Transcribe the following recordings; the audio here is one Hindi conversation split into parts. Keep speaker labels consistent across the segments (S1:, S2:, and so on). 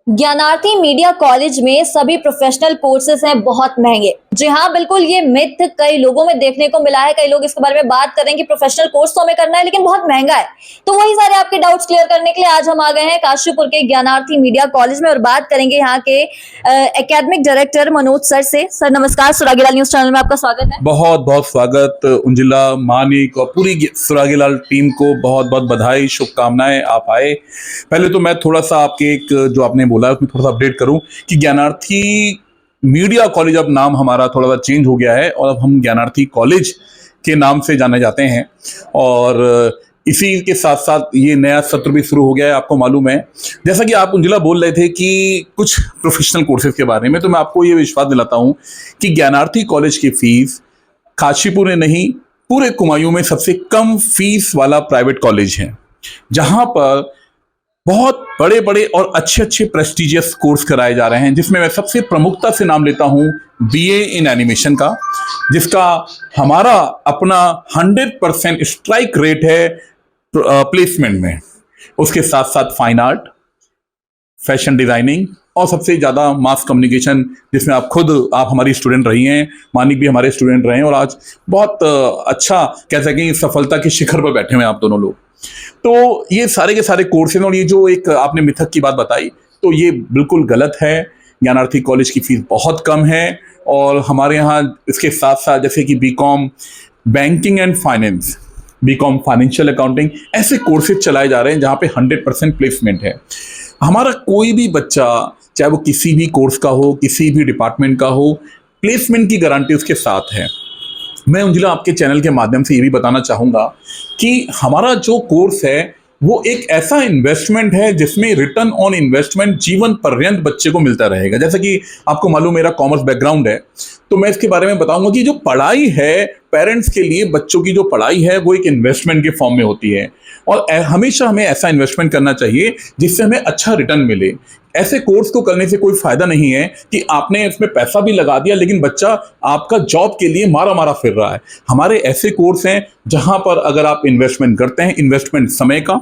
S1: ज्ञानार्थी मीडिया कॉलेज में सभी प्रोफेशनल कोर्सेज हैं बहुत महंगे। जी हाँ, बिल्कुल ये मिथ कई लोगों में देखने को मिला है। कई लोग इसके बारे में बात कर रहे हैं कि प्रोफेशनल कोर्स तो हमें करना है लेकिन बहुत महंगा है। तो वही सारे आपके डाउट्स क्लियर करने के लिए आज हम आ गए हैं काशीपुर के ज्ञानार्थी मीडिया कॉलेज में और बात करेंगे यहाँ के एकेडमिक डायरेक्टर मनोज सर से। सर नमस्कार, सुरागीलाल न्यूज चैनल में आपका स्वागत है।
S2: बहुत बहुत स्वागत। उंजिला, मानिक और पूरी सुरागीलाल टीम को बहुत बहुत बधाई, शुभकामनाएं। आप आए। पहले तो मैं थोड़ा सा आपके एक जो आपने बोला उसमें थोड़ा सा अपडेट करूं कि ज्ञानार्थी मीडिया कॉलेज अब नाम हमारा थोड़ा सा चेंज हो गया है और अब हम ज्ञानार्थी कॉलेज के नाम से जाने जाते हैं। और इसी के साथ साथ ये नया सत्र भी शुरू हो गया है। आपको मालूम है, जैसा कि आप उंजिला बोल रहे थे कि कुछ प्रोफेशनल कोर्सेज के बारे में, तो मैं आपको ये विश्वास दिलाता हूं कि ज्ञानार्थी कॉलेज की फीस काशीपुर में नहीं, पूरे कुमायूं में सबसे कम फीस वाला प्राइवेट कॉलेज है, जहां पर बहुत बड़े बड़े और अच्छे अच्छे प्रेस्टिजियस कोर्स कराए जा रहे हैं, जिसमें मैं सबसे प्रमुखता से नाम लेता हूं बीए इन एनिमेशन का, जिसका हमारा अपना 100% स्ट्राइक रेट है प्लेसमेंट में। उसके साथ साथ फाइन आर्ट, फैशन डिजाइनिंग और सबसे ज्यादा मास कम्युनिकेशन, जिसमें आप हमारी स्टूडेंट रही हैं, मानिक भी हमारे स्टूडेंट रहे हैं और आज बहुत अच्छा कह सकें सफलता के शिखर पर बैठे हुए हैं आप दोनों लोग। तो ये सारे के सारे कोर्स हैं और ये जो एक आपने मिथक की बात बताई, तो ये बिल्कुल गलत है। ज्ञानार्थी कॉलेज की फीस बहुत कम है और हमारे यहाँ इसके साथ साथ जैसे कि BCom banking and finance, BCom financial accounting, ऐसे कोर्सेज चलाए जा रहे हैं जहाँ पे 100% प्लेसमेंट है। हमारा कोई भी बच्चा, चाहे वो किसी भी कोर्स का हो, किसी भी डिपार्टमेंट का हो, प्लेसमेंट की गारंटी उसके साथ है। मैं उंजिला आपके चैनल के माध्यम से ये भी बताना चाहूँगा कि हमारा जो कोर्स है वो एक ऐसा इन्वेस्टमेंट है जिसमें रिटर्न ऑन इन्वेस्टमेंट जीवन पर्यंत बच्चे को मिलता रहेगा। जैसा कि आपको मालूम मेरा कॉमर्स बैकग्राउंड है, तो मैं इसके बारे में बताऊंगा कि जो पढ़ाई है पेरेंट्स के लिए, बच्चों की जो पढ़ाई है वो एक इन्वेस्टमेंट के फॉर्म में होती है और हमेशा हमें ऐसा इन्वेस्टमेंट करना चाहिए जिससे हमें अच्छा रिटर्न मिले। ऐसे कोर्स को करने से कोई फायदा नहीं है कि आपने इसमें पैसा भी लगा दिया लेकिन बच्चा आपका जॉब के लिए मारा मारा फिर रहा है। हमारे ऐसे कोर्स हैं जहां पर अगर आप इन्वेस्टमेंट करते हैं, इन्वेस्टमेंट समय का,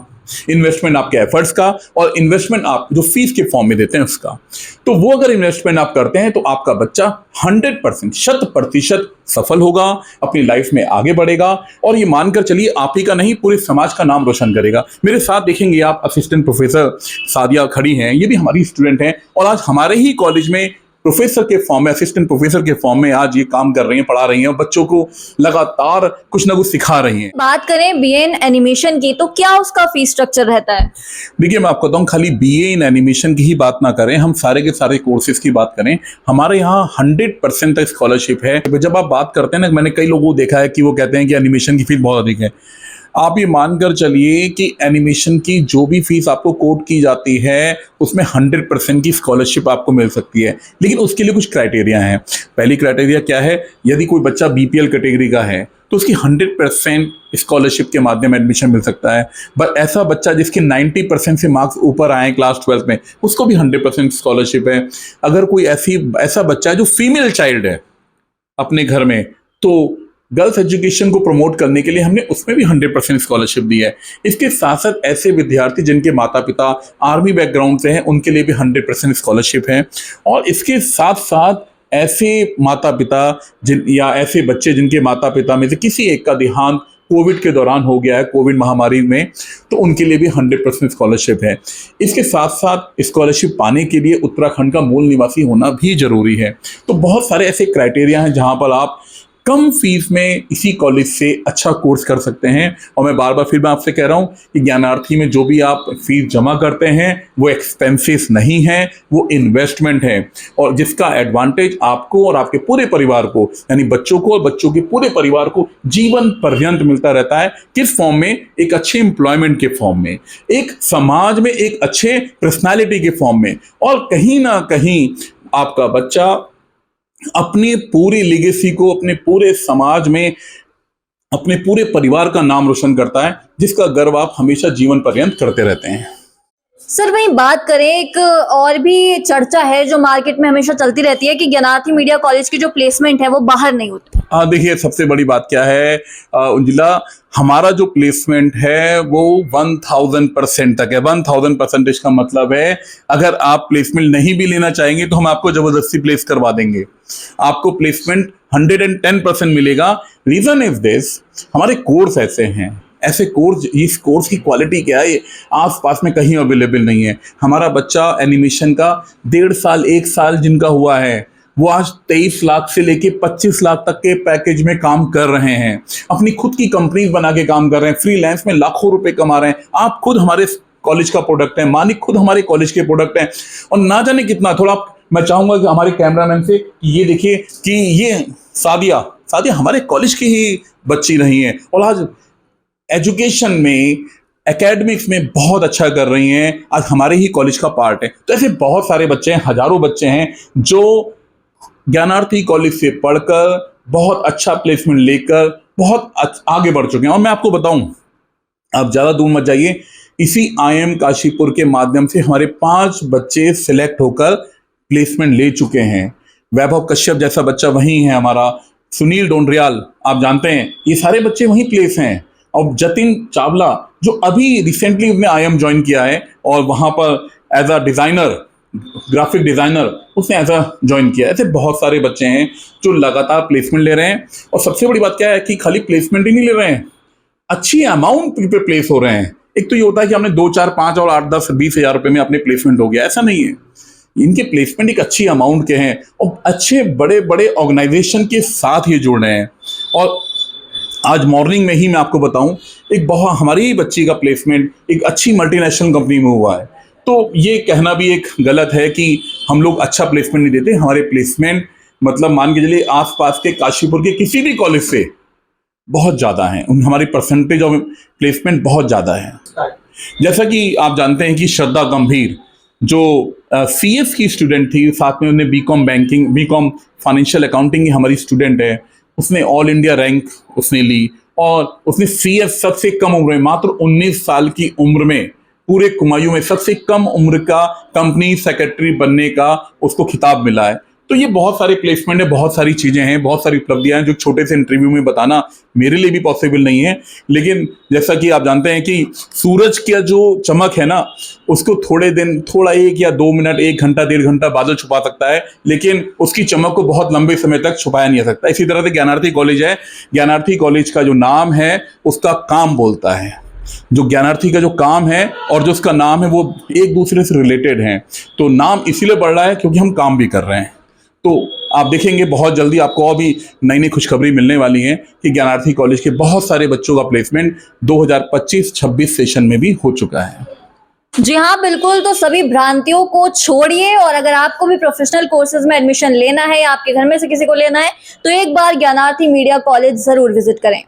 S2: इन्वेस्टमेंट आपके एफर्ट्स का और इन्वेस्टमेंट आप जो फीस के फॉर्म में देते हैं उसका, तो वो अगर इन्वेस्टमेंट आप करते हैं तो आपका बच्चा 100% 100% सफल होगा, अपनी लाइफ में आगे बढ़ेगा और ये मानकर चलिए आप ही का नहीं पूरे समाज का नाम रोशन करेगा। मेरे साथ देखेंगे आप असिस्टेंट प्रोफेसर सादिया खड़ी हैं, ये भी हमारी स्टूडेंट हैं और आज हमारे ही कॉलेज में प्रोफेसर के फॉर्म में, असिस्टेंट प्रोफेसर के फॉर्म में आज ये काम कर रही हैं, पढ़ा रही हैं और बच्चों को लगातार कुछ ना कुछ सिखा रही हैं।
S1: बात करें बीए इन एनिमेशन की, तो क्या उसका फीस स्ट्रक्चर रहता है?
S2: देखिए, मैं आपको बताऊं, खाली बीए इन एनिमेशन की ही बात ना करें, हम सारे के सारे कोर्सेज की बात करें, हमारे यहाँ 100% तक स्कॉलरशिप है। जब आप बात करते हैं ना, मैंने कई लोगों को देखा है कि वो कहते हैं कि एनिमेशन की फीस बहुत अधिक है। आप ये मानकर चलिए कि एनिमेशन की जो भी फीस आपको कोट की जाती है उसमें 100% की स्कॉलरशिप आपको मिल सकती है, लेकिन उसके लिए कुछ क्राइटेरिया हैं। पहली क्राइटेरिया क्या है, यदि कोई बच्चा बीपीएल कैटेगरी का है तो उसकी 100% स्कॉलरशिप के माध्यम एडमिशन मिल सकता है। बट ऐसा बच्चा जिसके 90% से मार्क्स ऊपर आए क्लास 12 में, उसको भी 100% स्कॉलरशिप है। अगर कोई ऐसा बच्चा है जो फीमेल चाइल्ड है अपने घर में, तो गर्ल्स एजुकेशन को प्रमोट करने के लिए हमने उसमें भी 100% स्कॉलरशिप दी है। इसके साथ साथ ऐसे विद्यार्थी जिनके माता पिता आर्मी बैकग्राउंड से हैं, उनके लिए भी 100% स्कॉलरशिप है। और इसके साथ साथ ऐसे माता पिता या ऐसे बच्चे जिनके माता पिता में से किसी एक का देहांत कोविड के दौरान हो गया है, कोविड महामारी में, तो उनके लिए भी 100% स्कॉलरशिप है। इसके साथ साथ स्कॉलरशिप पाने के लिए उत्तराखंड का मूल निवासी होना भी जरूरी है। तो बहुत सारे ऐसे क्राइटेरिया हैं जहां पर आप कम फीस में इसी कॉलेज से अच्छा कोर्स कर सकते हैं। और मैं बार बार फिर मैं आपसे कह रहा हूं कि ज्ञानार्थी में जो भी आप फीस जमा करते हैं वो एक्सपेंसेस नहीं है, वो इन्वेस्टमेंट है और जिसका एडवांटेज आपको और आपके पूरे परिवार को, यानी बच्चों को और बच्चों के पूरे परिवार को जीवन पर्यंत मिलता रहता है। किस फॉर्म में? एक अच्छे एम्प्लॉयमेंट के फॉर्म में, एक समाज में एक अच्छे पर्सनालिटी के फॉर्म में, और कहीं ना कहीं आपका बच्चा अपनी पूरी लेगेसी को अपने पूरे समाज में, अपने पूरे परिवार का नाम रोशन करता है, जिसका गर्व आप हमेशा जीवन पर्यंत करते रहते हैं।
S1: सर वहीं बात करें, एक और भी चर्चा है जो मार्केट में हमेशा चलती रहती है कि ज्ञानार्थी मीडिया कॉलेज की जो प्लेसमेंट है वो बाहर नहीं होती।
S2: देखिए सबसे बड़ी बात क्या है उंजिला, हमारा जो प्लेसमेंट है वो 1000% तक है। 1000% का मतलब है अगर आप प्लेसमेंट नहीं भी लेना चाहेंगे तो हम आपको जबरदस्ती प्लेस करवा देंगे, आपको प्लेसमेंट 110% मिलेगा। रीजन इज दिस, हमारे कोर्स ऐसे कोर्स, इस कोर्स की क्वालिटी क्या है आसपास में कहीं अवेलेबल नहीं है। हमारा बच्चा एनिमेशन का 1.5 साल 1 साल जिनका हुआ है वो आज 23 लाख से लेके 25 लाख तक के पैकेज में काम कर रहे हैं, अपनी खुद की कंपनीज बना के काम कर रहे हैं, फ्रीलांस में लाखों रुपए कमा रहे हैं। आप खुद हमारे कॉलेज का प्रोडक्ट है, मानिक खुद हमारे कॉलेज के प्रोडक्ट हैं। और ना जाने कितना, थोड़ा मैं चाहूंगा कि हमारे कैमरामैन से ये देखिए कि ये सादिया हमारे कॉलेज की ही बच्ची रही है और आज एजुकेशन में, एकेडमिक्स में बहुत अच्छा कर रही हैं, आज हमारे ही कॉलेज का पार्ट है। तो ऐसे बहुत सारे बच्चे हैं, हजारों बच्चे हैं जो ज्ञानार्थी कॉलेज से पढ़कर बहुत अच्छा प्लेसमेंट लेकर बहुत आगे बढ़ चुके हैं। और मैं आपको बताऊं, आप ज्यादा दूर मत जाइए, इसी IIM काशीपुर के माध्यम से हमारे 5 बच्चे सिलेक्ट होकर प्लेसमेंट ले चुके हैं। वैभव कश्यप जैसा बच्चा वहीं है हमारा, सुनील डोंडरियाल आप जानते हैं, ये सारे बच्चे वहीं प्लेस हैं। और जतिन चावला जो अभी रिसेंटली उसने IIM ज्वाइन किया है और वहां पर as a designer, graphic designer उसने एज अ ज्वाइन किया। ऐसे बहुत सारे बच्चे हैं जो लगातार प्लेसमेंट ले रहे हैं। और सबसे बड़ी बात क्या है कि खाली प्लेसमेंट ही नहीं ले रहे हैं, अच्छी अमाउंट पे प्लेस हो रहे हैं। एक तो ये होता है कि हमने 2 4 5 और 8 10 20 हजार रुपए में अपने प्लेसमेंट हो गया, ऐसा नहीं है। इनके प्लेसमेंट एक अच्छी अमाउंट के हैं और अच्छे बड़े बड़े ऑर्गेनाइजेशन के साथ ये जुड़ रहे हैं। और आज मॉर्निंग में ही मैं आपको बताऊं, एक बहुत हमारी ही बच्ची का प्लेसमेंट एक अच्छी मल्टीनेशनल कंपनी में हुआ है। तो ये कहना भी एक गलत है कि हम लोग अच्छा प्लेसमेंट नहीं देते। हमारे प्लेसमेंट मतलब मान के चलिए आसपास के काशीपुर के किसी भी कॉलेज से बहुत ज़्यादा है, हमारी परसेंटेज ऑफ प्लेसमेंट बहुत ज़्यादा है। जैसा कि आप जानते हैं कि श्रद्धा गंभीर जो CS की स्टूडेंट थी, साथ में उन्हें BCom banking, BCom financial accounting की हमारी स्टूडेंट है, उसने ऑल इंडिया रैंक उसने ली और उसने CS सबसे कम उम्र में, मात्र 19 साल की उम्र में, पूरे कुमायूं में सबसे कम उम्र का कंपनी सेक्रेटरी बनने का उसको खिताब मिला है। तो ये बहुत सारे प्लेसमेंट है, बहुत सारी चीजें हैं, बहुत सारी उपलब्धियां हैं जो छोटे से इंटरव्यू में बताना मेरे लिए भी पॉसिबल नहीं है। लेकिन जैसा कि आप जानते हैं कि सूरज का जो चमक है ना, उसको थोड़ा 1 या 2 मिनट, 1 घंटा 1.5 घंटा बादल छुपा सकता है, लेकिन उसकी चमक को बहुत लंबे समय तक छुपाया नहीं जा सकता। इसी तरह से ज्ञानार्थी कॉलेज है, ज्ञानार्थी कॉलेज का जो नाम है उसका काम बोलता है। जो ज्ञानार्थी का जो काम है और जो उसका नाम है वो एक दूसरे से रिलेटेड हैं। तो नाम इसीलिए बढ़ रहा है क्योंकि हम काम भी कर रहे हैं। तो आप देखेंगे बहुत जल्दी आपको और भी नई नई खुशखबरी मिलने वाली है कि ज्ञानार्थी कॉलेज के बहुत सारे बच्चों का प्लेसमेंट 2025-26 सेशन में भी हो चुका है।
S1: जी हाँ, बिल्कुल। तो सभी भ्रांतियों को छोड़िए और अगर आपको भी प्रोफेशनल कोर्सेज में एडमिशन लेना है या आपके घर में से किसी को लेना है तो एक बार ज्ञानार्थी मीडिया कॉलेज जरूर विजिट करें।